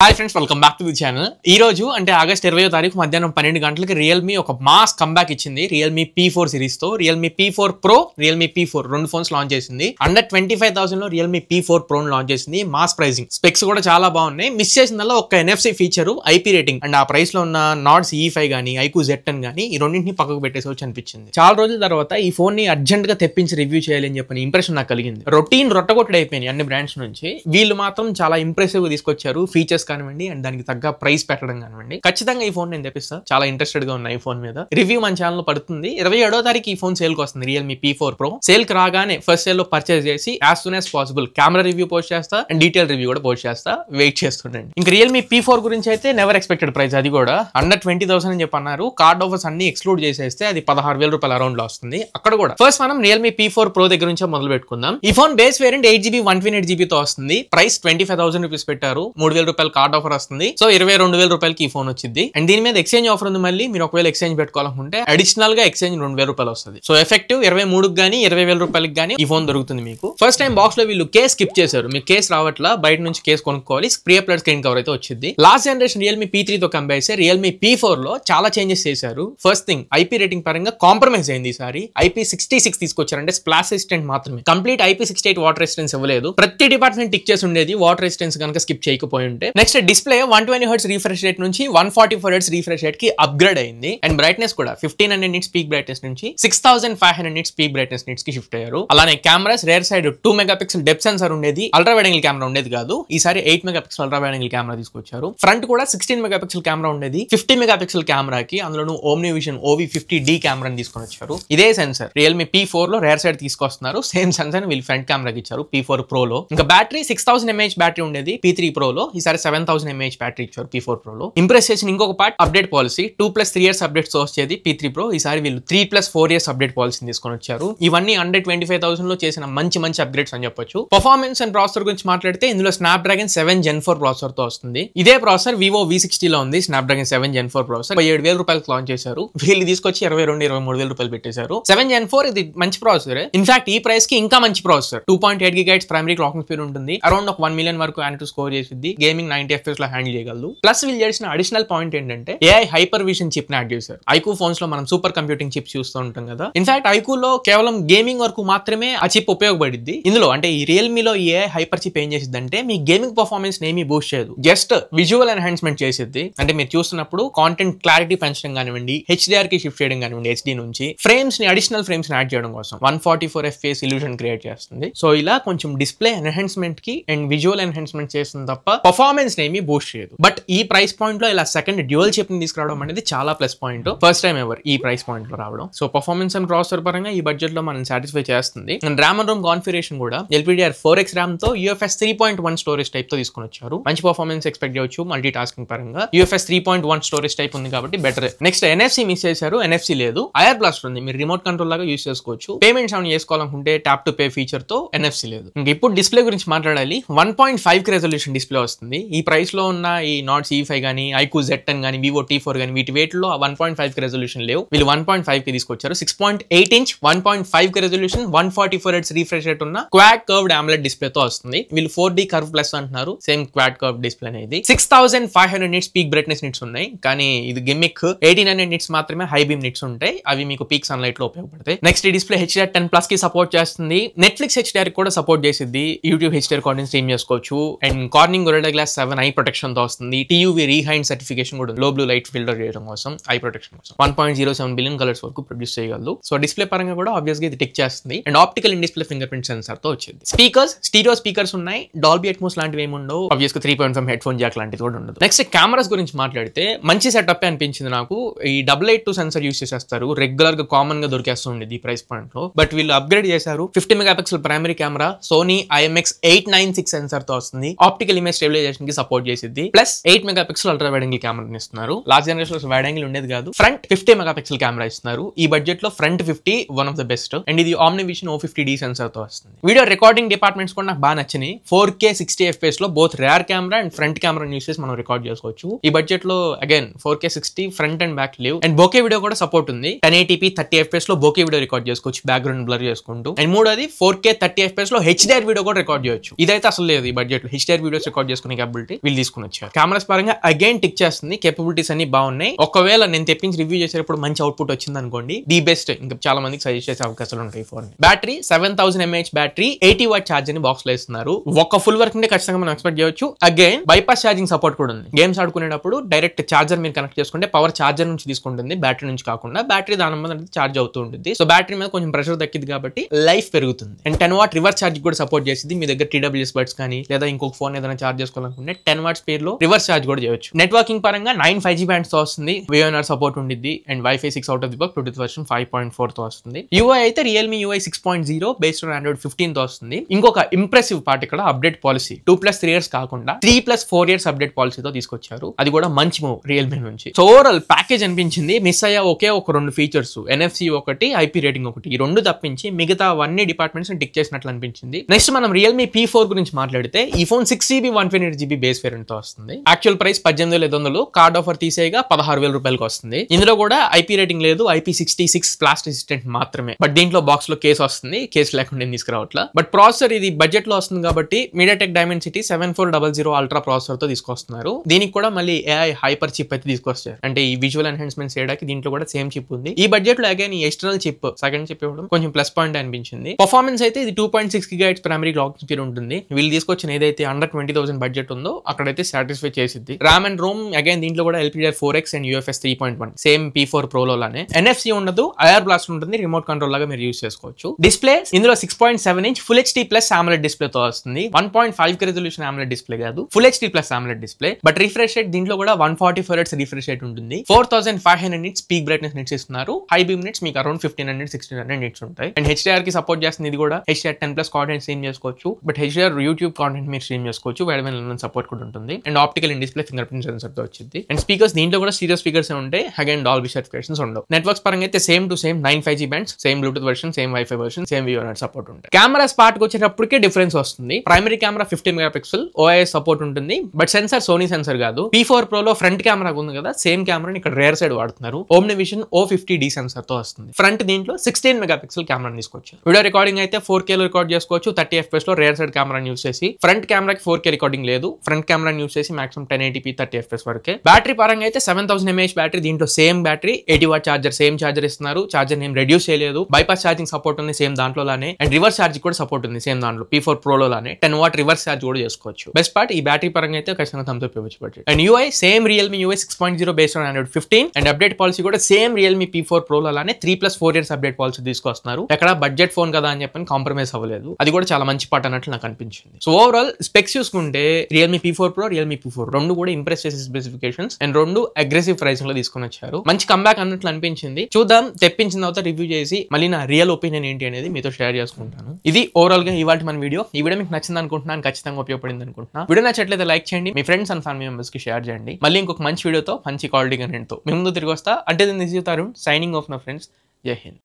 Hi friends, welcome back to the channel. ఈ రోజు అంటే ఆగస్ట్ 20వ తారీఖు మధ్యాహ్నం 12 గంటలకి రియల్మీ ఒక మాస్ కంబ్యాక్ ఇచ్చింది. రియల్మీ P4 సిరీస్ తో Realme P4 Pro, Realme P4 రెండు ఫోన్స్ లాంచ్ చేసింది. అండర్ 25,000 లో రియల్మీ P4 Pro లాంచ్ చేసింది. మాస్ ప్రైసింగ్, స్పెక్స్ కూడా చాలా బాగున్నాయి. మిస్ చేసిందల్లా ఒక NFC feature, IP rating and ఆ ప్రైస్ లో ఉన్న నాట్స్ E5 గానీ iQOO Z10 గానీ ఈ రెండింటిని పక్కకు పెట్టేసొచ్చు అనిపించింది. చాలా రోజుల తర్వాత ఈ ఫోన్ ని అర్జెంట్ గా తెప్పించి రివ్యూ చేయాలని చెప్పని ఇంప్రెషన్ నాకు కలిగింది. రొటీన్ రొట్టగొట్టడు అయిపోయినాయి అన్ని బ్రాండ్స్ నుంచి. వీళ్ళు మాత్రం చాలా ఇంప్రెసివ్ గా తీసుకొచ్చారు. ఫీచర్స్ కానివ్వండి అండ్ దానికి తగ్గ ప్రైస్ పెట్టడం కానివ్వండి. ఖచ్చితంగా ఈ ఫోన్ నేను తెప్పిస్తా. చాలా ఇంట్రెస్టెడ్ గా ఉన్న ఈ ఫోన్ మీద. రివ్యూ మన ఛానల్ లో పడుతుంది. 27వ తారీఖు ఈ ఫోన్ సేల్ కి వస్తుంది. రియల్మీ P4 Pro సేల్ కి రాగానే ఫస్ట్ సేల్ లో పర్చేస్ చేసి as soon as possible camera review post చేస్తా అండ్ డీటెయిల్ రివ్యూ కూడా పోస్ట్ చేస్తా. వెయిట్ చేస్తుండండి. ఇంకా రియల్మీ P4 గురించి అయితే నెవర్ ఎక్స్పెక్టెడ్ ప్రైస్, అది కూడా అండర్ 20,000 అని చెప్పి అన్నారు. కార్డ్ ఆఫర్స్ అన్ని ఎక్స్క్లూడ్ చేసేస్తే అది 16,000 రూపాయల అరౌండ్ లో వస్తుంది. అక్కడ కూడా ఫస్ట్ మనం రియల్మీ P4 Pro దగ్గర నుంచే మొదలు పెట్టుకుందాం. ఈ phone base variant 8GB 128GB తో వస్తుంది. ప్రైస్ 25,000 రూపీస్ పెట్టారు. 3,000 రూపాయల కార్డ్ ఆఫర్ వస్తుంది. సో 22,000 రూపాయలకి ఈ ఫోన్ వచ్చింది. అండ్ దీని మీద ఎక్స్చేంజ్ ఆఫర్ ఉంది. మళ్ళీ మీరు ఒకవేళ ఎక్స్చేంజ్ పెట్టుకోవాలనుకుంటే అడిషనల్ గా ఎక్స్చేంజ్ 2,000 రూపాయలు వస్తుంది. సో ఎఫెక్టివ్ 23కి గానీ 20,000 రూపాయలకి గానీ ఈ ఫోన్ దొరుకుతుంది మీకు. ఫస్ట్ టైం బాక్స్ లో వీళ్ళు కేస్ స్కిప్ చేశారు. మీకు కేస్ రావట్లా, బయట నుంచి కేస్ కొనుక్కోవాలి. ప్రీ అప్లైడ్ స్క్రీన్ కవర్ అయితే వచ్చింది. లాస్ట్ జనరేషన్ రియల్మీ P3 తో కంపేర్ చేస్తే రియల్మీ P4 లో చాలా చేంజెస్ చేశారు. ఫస్ట్ థింగ్, IP రేటింగ్ పరంగా కాంప్రమైజ్ అయింది. ఈసారి IP66 తీసుకొచ్చారంటే స్ప్లాష్ రెసిస్టెంట్ మాత్రమే. కంప్లీట్ IP68 వాటర్ రెసిస్టెన్స్ ఇవ్వలేదు. ప్రతి డిపార్ట్మెంట్ టిక్ చేసి ఉండేది వాటర్ రెసిస్టెన్స్ కనుక స్కిప్ చేయకపోయి ఉంటే. Next display 120Hz refresh rate నుంచి 144Hz రిఫ్రెష్ రేట్ కి అప్గ్రేడ్ అయింది. అండ్ బ్రైట్నెస్ కూడా 1500 nits పీక్ బ్రైట్నెస్ నుంచి 6500 nits పీక్ బ్రైట్నెస్ నిట్స్ కి షిఫ్ట్ అయ్యారు. అలానే cameras rare side 2 megapixel depth censor ఉండేది. అల్ట్రా వైడ్ యాంగిల్ కెమెరా ఉండేది కాదు. ఈసారి 8 megapixel ultra wide angle camera తీసుకొచ్చారు. ఫ్రంట్ కూడా 16 మెగాపిక్సెల్ కెమెరా ఉండేది. 50 మెగాపిక్సెల్ కెమెరాకి అందులోనూ ఓమ్ని విజన్ OV50D కెమెరాని తీసుకొని వచ్చారు. ఇదే సెన్సార్ రియల్మీ P4 లో రేర్ సైడ్ తీసుకొస్తున్నారు. సేమ్ సెన్సార్ వీళ్ళు ఫ్రంట్ కెమెరాకి ఇచ్చారు P4 Pro లో. ఇంకా బ్యాటరీ 6000 mAh బ్యాటరీ ఉండేది P3 Pro లో. ఈసారి 7000 mAh బ్యాటరీ ఇచ్చారు P4 Pro లో. ఇంప్రెస్ చేసిన ఇంకొక part update policy. 2+3 years updates వచ్చేది P3 Pro. ఈసారి వీళ్ళు 3+4 years అప్డేట్ పాలసీని తీసుకొని వచ్చారు. ఇవన్నీ అండర్ 25,000 లో చేసిన మంచి అప్డేట్స్ అని చెప్పొచ్చు. పర్ఫార్మెన్స్ అండ్ ప్రాసెసర్ గురించి మాట్లాడితే ఇందులో స్నాప్డ్రాగన్ 7 Gen 4 ప్రాసెసర్ తో వస్తుంది. ఇదే ప్రాసెసర్ Vivo V60 లో ఉంది. స్నాప్డ్రాగన్ 7 Gen 4 ప్రాసెసర్ 7,000 రూపాయలకు లాంచ్ చేశారు. వీళ్ళు తీసుకొచ్చి 22-23,000 రూపాయలు పెట్టేశారు. 7 Gen 4 ఇది మంచి ప్రాసెసర్. ఇన్ఫాక్ట్ ఈ ప్రైస్ కి ఇంకా మంచి processor. 2.8 GHz primary clocking speed ఉంటుంది. అరౌండ్ ఒక 1 million వరకు యానిటూ స్కోర్ చేసింది. గేమింగ్ 90 FPS లో హ్యాండిల్ చేయగలదు. ప్లస్ వీళ్ళు చేసిన అడిషనల్ పాయింట్ ఏంటంటే AI హైపర్ విజన్ చిప్ ని యాడ్ చేశారు. iQOO ఫోన్స్ లో మనం సూపర్ కంప్యూటింగ్ చిప్స్ చూస్తూ ఉంటాం కదా. ఇన్ఫాక్ట్ iQOO లో కేవలం గేమింగ్ వరకు మాత్రమే ఆ చిప్ ఉపయోగపడింది. ఇందులో అంటే ఈ రియల్మీలో ఈ AI హైపర్ చిప్ ఏం చేసింది అంటే మీ గేమింగ్ పర్ఫార్మెన్స్ ఏమీ బూస్ట్ చేయదు. జస్ట్ విజువల్ ఎన్హాన్స్మెంట్ చేసేది. అంటే మీరు చూస్తున్నప్పుడు కాంటెంట్ క్లారిటీ పెంచడం కానివ్వండి, HDR కి షిఫ్ట్ చేయడం కానివ్వండి, HD నుంచి ఫ్రేమ్స్ ని అడిషనల్ ఫ్రేమ్స్ ని యాడ్ చేయడం కోసం 144 FPS ఇల్యూషన్ క్రియేట్ చేస్తుంది. సో ఇలా కొంచెం డిస్ప్లే ఎన్హాన్స్మెంట్ కి అండ్ విజువల్ ఎన్హాన్స్మెంట్ చేస్తుంది తప్ప పర్ఫార్మెన్స్ ఏమీ బూస్ట్ చేయదు. బట్ ఈ ప్రైస్ పాయింట్ లో ఇలా సెకండ్ డ్యూయల్ చిప్ ని తీసుకురావడం అనేది చాలా plus point. First time ever ఈ ప్రైస్ పాయింట్ లో రావడం. సో పర్ఫార్మెన్స్ అండ్ ప్రాసెసర్ పరంగా ఈ బడ్జెట్ లో మనం సాటిస్ఫై చేస్తుంది. And RAM and Rome configuration కూడా LPDDR4X ర్యామ్ తో UFS 3.1 స్టోరేజ్ టైప్ తో తీసుకొని వచ్చారు. మంచి పర్ఫార్మెన్స్ ఎక్స్పెక్ట్ చేయొచ్చు. మల్టీ టాస్కింగ్ పరంగా UFS 3.1 స్టోరేజ్ టైప్ ఉంది కాబట్టి బెటర్. నెక్స్ట్ NFC మిస్ చేశారు. NFC లేదు. ఐఆర్ బ్లాస్టర్ ఉంది. మీరు రిమోట్ కంట్రోల్ లాగా యూస్ చేసుకోవచ్చు. పేమెంట్స్ ఏమైనా చేసుకోవాలనుకుంటే ట్యాప్ టు పే ఫీచర్ తో NFC లేదు. ఇంకా ఇప్పుడు డిస్ప్లే గురించి మాట్లాడాలి. 1.5K రెజల్యూషన్ డిస్ప్లే వస్తుంది. ఈ ప్రైస్ లో ఉన్న ఈ నాట్స్ E5 గానీ iQOO Z10 గానీ Vivo T4 గానీ వీటి వేట్లో 1.5K రెజల్యూషన్ లేవు. వీళ్ళు 1.5K తీసుకొచ్చారు. 6.8 inch 1.5K resolution 144Hz refresh rate ఉన్న క్వాడ్ కర్వ్డ్ AMOLED డిస్ప్లే తో వస్తుంది. వీళ్ళు 4D కర్వ్ ప్లస్ అంటున్నారు. సేమ్ క్వాడ్ కర్వ్ డిస్ప్లే అనేది 6500 nits పీక్ బ్రైట్నెస్ నిట్స్ ఉన్నాయి. కానీ ఇది గిమ్మిక్. 1800 nits మాత్రమే హై బీమ్ నిట్స్ ఉంటాయి. అవి మీకు పీక్ సన్లైట్ లో ఉపయోగపడతాయి. నెక్స్ట్ ఈ డిస్ప్లే HDR10+ కి సపోర్ట్ చేస్తుంది. Netflix HDR కూడా సపోర్ట్ చేసింది. YouTube HDR కాంటెంట్ స్ట్రీమ్ చేసుకోవచ్చు. And Corning Gorilla Glass 7 I protection తో వస్తుంది. TUV రీహైండ్ సర్టిఫికేషన్ కూడా లో బ్లూ లైట్ ఫిల్టర్ చేయడం కోసం, ఐ ప్రొటెక్షన్ కోసం 1.07 బిలియన్ కలర్స్ వరకు ప్రొడ్యూస్ చేయగలదు. సో డిస్ప్లే పరంగా కూడా ఆబ్వియస్ గా ఇది టిక్ చేస్తుంది. And optical in display finger print censor తో వచ్చింది. స్పీకర్స్ స్టీరియో స్పీకర్స్ ఉన్నాయి. డాల్బీ అట్మోస్ లాంటివి ఏమి ఉండవు. ఆబ్వియస్ గా 3.5 హెడ్ ఫోన్ జాక్ లాంటిది కూడా ఉండదు. నెక్స్ట్ కెమెరాస్ గురించి మాట్లాడితే మంచి సెటప్ అనిపించింది నాకు. ఈ 882 సెన్సర్ యూస్ చేసేస్తారు. రెగ్యులర్ గా కామన్ గా దొరికేస్తుంది ఈ ప్రైస్ పాయింట్ లో. బట్ వీళ్ళు అప్గ్రేడ్ చేశారు. 50 megapixel primary camera Sony IMX896 sensor తో వస్తుంది. ఆప్టికల్ ఇమేజ్ స్టెబిలైజేషన్ కి సపోర్ట్ చేసింది. Plus 8 megapixel ultra wide angle camera ఇస్తున్నారు. లాస్ట్ జనరేషన్ వైడ్ యాంగిల్ ఉండేది కాదు. ఫ్రంట్ 50 మెగాపిక్సెల్ కెమెరా ఇస్తున్నారు. ఈ బడ్జెట్ లో front 50 one of the best. And ఇది ఓమ్ని విజన్ OV50D సెన్సార్ తో వస్తుంది. వీడియో రికార్డింగ్ డిపార్ట్మెంట్స్ కూడా నాకు బాగా నచ్చినాయి. 4K 60 FPS లో both rear camera and front camera use చేసి మనం రికార్డ్ చేసుకోవచ్చు. ఈ బడ్జెట్ లో again 4K 60 front and back లేవు. అండ్ బోకే వీడియో కూడా సపోర్ట్ ఉంది. 1080p 30 FPS లో బోకే వీడియో రికార్డ్ చేసుకోవచ్చు బ్యాక్గ్రౌండ్ బ్లర్ చేసుకుంటూ. అండ్ మూడోది 4K 30 FPS లో HDR వీడియో కూడా రికార్డ్ చేయొచ్చు. ఇదైతే అసలు లేదు ఈ బడ్జెట్ లో HDR వీడియోస్ రికార్డ్ చేసుకునే కేపబిలిటీ వీళ్ళు తీసుకుని వచ్చారు. కెమెరాస్ పరంగా అగైన్ టిక్ చేస్తుంది, కేపబిలిటీస్ అన్ని బాగున్నాయి. ఒకవేళ నేను తెప్పించి రివ్యూ చేసేటప్పుడు మంచి అవుట్పుట్ వచ్చింది అనుకోండి, ది బెస్ట్, ఇంకా చాలా మందికి సజెస్ట్ చేసే అవకాశాలు ఉంటాయి phone. Battery 7000 mAh battery, 80 what charger ని బాక్స్ లో ఇస్తున్నారు. ఒక ఫుల్ వర్క్ ని ఖచ్చితంగా మనం ఎక్స్పెక్ట్ చేయొచ్చు. అగైన్ బైపాస్ ఛార్జింగ్ సపోర్ట్ కూడా ఉంది. గేమ్స్ ఆడుకునేటప్పుడు డైరెక్ట్ ఛార్జర్ మీరు కనెక్ట్ చేసుకుంటే పవర్ ఛార్జర్ నుంచి తీసుకుంటుంది, బ్యాటరీ నుంచి కాకుండా. బ్యాటరీ దాని మీద ఛార్జ్ అవుతూ ఉంటుంది. సో బ్యాటరీ మీద కొంచెం ప్రెషర్ దక్కింది కాబట్టి లైఫ్ పెరుగుతుంది. అండ్ 10 వాట్ రివర్స్ ఛార్జ్ కూడా సపోర్ట్ చేసింది. మీ దగ్గర TWS బడ్స్ కానీ లేదా ఇంకొక ఫోన్ ఏదైనా ఛార్జ్ చేసుకోవాలనుకుంటే 10 వాట్ స్పీడ్ లో రివర్స్ ఛార్జ్ కూడా చేయొచ్చు. నెట్వర్కింగ్ పరంగా 9 5G బ్యాండ్స్ తో వస్తుంది, VoNR సపోర్ట్ ఉండిద్ది. And Wi-Fi 6 out of the box Bluetooth version 5.4 తో వస్తుంది. UI అయితే Realme UI 6.0 based on Android 15 తో వస్తుంది. ఇంకొక ఇంప్రెసివ్ పార్ట్ ఇక్కడ అప్డేట్ పాలసీ 2+3 years కాకుండా 3+4 years అప్డేట్ పాలసీతో తీసుకొచ్చారు. అది కూడా మంచి మూవ్ Realme నుంచి. సో ఓవరాల్ ప్యాకేజ్ అనిపించింది. మిస్ అయ్యా ఒకే ఒక 2 ఫీచర్స్, NFC ఒకటి, IP రేటింగ్ ఒకటి. ఈ 2 తప్పించి మిగతా అన్ని డిపార్ట్మెంట్స్ టిక్ చేసినట్లు అనిపించింది. నెక్స్ట్ మనం Realme P4 గురించి మాట్లాడితే ఈ phone 6GB 128GB base variant తో వస్తుంది. యాక్చువల్ ప్రైస్ 18,500, కార్డ్ ఆఫర్ తీసేగా 16,000 రూపాయలకు వస్తుంది. ఇందులో కూడా IP రేటింగ్ లేదు, IP66 ఫ్లాష్ రెసిస్టెంట్ మాత్రమే. బట్ దీంట్లో బాక్స్ లో కేసు వస్తుంది, కేసు లేకుండా తీసుకురావట్లా. బట్ ప్రాసెసర్ ఇది బడ్జెట్ లో వస్తుంది కాబట్టి MediaTek Dimensity 7400 అల్ట్రా ప్రాసెసర్ తో తీసుకొస్తున్నారు. దీనికి కూడా మళ్ళీ AI హైపర్ చిప్ అయితే తీసుకొస్తారు. అంటే ఈ విజువల్ ఎన్హాన్స్మెంట్స్ చేయడానికి దీంట్లో కూడా సేమ్ చిప్ ఉంది. ఈ బడ్జెట్ లో అగైన్ ఈ ఎక్స్టర్నల్ చిప్ సెకండ్ చిప్ ఇవ్వడం కొంచెం ప్లస్ పాయింట్ అనిపించింది. పర్ఫార్మెన్స్ అయితే ఇది 2.6 GHz ప్రైమరీ క్లాక్ స్పీడ్ ఉంటుంది. వీళ్ళు తీసుకొచ్చిన ఏదైతే అండర్ 20,000 బడ్జెట్ ఉందో అక్కడైతే సాటిస్ఫై చేసింది. RAM అండ్ ROM అగైన్ దీంట్లో కూడా LPDDR4X and UFS 3.1 same P4 Pro లోనే. NFC ఉండదు, IR బ్లాస్ట్ ఉంటుంది, రిమోట్ కంట్రోల్ లాగా మీరు యూస్ చేసుకోవచ్చు. డిస్ప్లే ఇందులో 6.7 inch Full HD Plus AMOLED display తో వస్తుంది. 1.5K రెజల్యూషన్ AMOLED డిస్ప్లే కాదు, Full HD Plus AMOLED display. But refresh rate దీంట్లో కూడా 144 Hz రిఫ్రెష్ రేట్ ఉంటుంది. 4500 nits పీక్ బ్రైట్నెస్ నిట్స్ ఇస్తున్నారు. హై బీమ్ నిట్స్ మీకు అరౌండ్ 1500-1600 నిట్స్ ఉంటాయి. అండ్ HDR కి సపోర్ట్ చేస్తుంది. ఇది కూడా HDR 10+ కాంటెంట్ స్ట్రీమ్ చేసుకోవచ్చు. బట్ HDR యూట్యూబ్ కాంటెంట్ మీరు స్ట్రీమ్ చేసుకోవచ్చు. వైడ్ సపోర్ట్ కూడా ఉంటుంది. And optical in display finger print sensor తో వచ్చింది. అండ్ స్పీకర్స్ దీంట్లో కూడా స్టీరియో స్పీకర్స్ ఉంటాయి. అగైన్ డాల్బీ సర్టిఫికేషన్స్ ఉండవు. నెట్వర్క్స్ పరంగా అయితే same to same 9 5G bands, same Bluetooth version, same Wi-Fi version, same VoNR support ఉంటాయి. కెమెరాస్ పార్ట్ వచ్చేటప్పటికే డిఫరెన్స్ వస్తుంది. Primary camera 50 MP, OIS support ఉంటుంది. బట్ సెన్సార్ సోనీ సెన్సార్ కాదు. P4 Pro లో front camera ఉంది కదా, same కెమెరాని ఇక్కడ rear side వాడుతున్నారు. Omnivision O50D సెన్సార్ తో వస్తుంది. ఫ్రంట్ దీంట్లో 16 MP కెమెరా తీసుకొచ్చారు. వీడియో రికార్డింగ్ అయితే 4K లో రికార్డ్ చేసుకోవచ్చు. 30 FPS లో రేర్ సైడ్ కెమెరాని యూస్ చేసి. ఫ్రంట్ కెమెరాకి 4K రికార్డింగ్ లేదు, ఫ్రంట్ కెమెరాని యూస్ చేసి మాక్సిమం 1080p 30 FPS వరకే. బ్యాటరీ పరంగా అయితే 7000 mAh బ్యాటరీ, దీంట్లో same battery, 80 what charger, same charger ఇస్తున్నారు. ఛార్జర్ ఏం రెడ్యూస్ చేయలేదు. బైపాస్ ఛార్జింగ్ సపోర్ట్ ఉంది సేమ్ దాంట్లోనే. అండ్ రివర్స్ ఛార్జింగ్ కూడా సపోర్ట్ ఉంది సేమ్ దాంట్లో P4 Pro లోనే. 10 వాట్ రివర్స్ ఛార్జ్ కూడా చేసుకోవచ్చు. బెస్ట్ పార్ట్ ఈ బ్యాటరీ పరంగా అయితే ఖచ్చితంగా థమ్స్ అప్ ఇవ్వచ్చు budget. And UI same Realme UI 6.0 based on Android 15. And update policy కూడా సేమ్ Realme P4 Pro లోనే 3+4 years అప్డేట్ పాలసీ తీసుకొస్తున్నారు. ఎక్కడ బడ్జెట్ ఫోన్ కదా అని చెప్పని కాంప్రమైజ్ అవ్వలేదు. అది కూడా చాలా మంచి పార్ట్ అన్నట్లు నాకు అనిపించింది. సో ఓవరాల్ స్పెక్స్ చూసుకుంటే Realme P4 Pro, Realme P4 రెండు కూడా ఇంప్రెస్ చేసే స్పెసిఫికేషన్స్ అండ్ రెండు అగ్రెసివ్ ప్రైసింగ్ లో తీసుకొని వచ్చారు. మంచి కంబ్యాక్ అన్నట్లు అనిపించింది. చూద్దాం, తెప్పించిన తర్వాత రివ్యూ చేసి మళ్ళీ నా రియల్ ఒపీనియన్ ఏంటి అనేది మీతో షేర్ చేసుకుంటాను. ఇది ఓవరాల్ గా ఇవాళ మన వీడియో. ఈ వీడియో మీకు నచ్చింది అనుకుంటున్నాను, ఖచ్చితంగా ఉపయోగపడింది అనుకుంటున్నా. వీడియో నచ్చట్లయితే లైక్ చేయండి, మీ ఫ్రెండ్స్ అండ్ ఫ్యామిలీ మెంబర్స్ కి షేర్ చేయండి. మళ్ళీ ఇంకొక మంచి వీడియోతో, మంచి క్వాలిటీ కంటెంట్ తో మీ ముందు తిరిగి వస్తా. అంటే this is Tarun signing off my friends. జై హింద్.